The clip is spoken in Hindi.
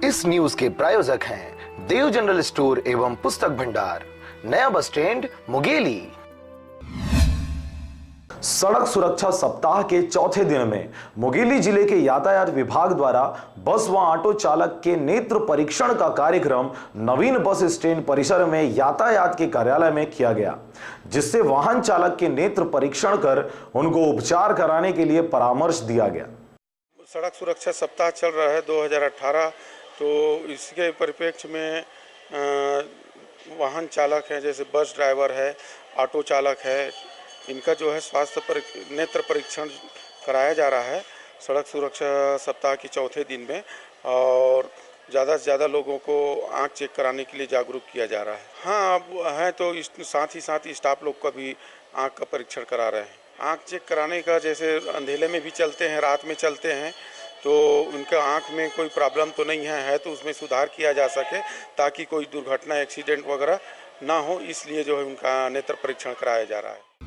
इस न्यूज के प्रायोजक हैं देव जनरल स्टोर एवं पुस्तक भंडार, नया बस स्टैंड, मुंगेली। सड़क सुरक्षा सप्ताह के चौथे दिन में मुंगेली जिले के यातायात विभाग द्वारा बस व ऑटो चालक के नेत्र परीक्षण का कार्यक्रम नवीन बस स्टैंड परिसर में यातायात के कार्यालय में किया गया, जिससे वाहन चालक के नेत्र परीक्षण कर उनको उपचार कराने के लिए परामर्श दिया गया। सड़क सुरक्षा सप्ताह चल रहा है 2018, तो इसके परिप्रेक्ष्य में वाहन चालक हैं, जैसे बस ड्राइवर है, ऑटो चालक है, इनका जो है नेत्र परीक्षण कराया जा रहा है सड़क सुरक्षा सप्ताह के चौथे दिन में, और ज़्यादा से ज़्यादा लोगों को आँख चेक कराने के लिए जागरूक किया जा रहा है। हाँ, अब है तो साथ ही स्टाफ लोग का भी आँख का परीक्षण करा रहे हैं। आँख चेक कराने का, जैसे अंधेरे में भी चलते हैं, रात में चलते हैं, तो उनका आँख में कोई प्रॉब्लम तो नहीं है तो उसमें सुधार किया जा सके ताकि कोई दुर्घटना, एक्सीडेंट वगैरह ना हो, इसलिए जो है उनका नेत्र परीक्षण कराया जा रहा है।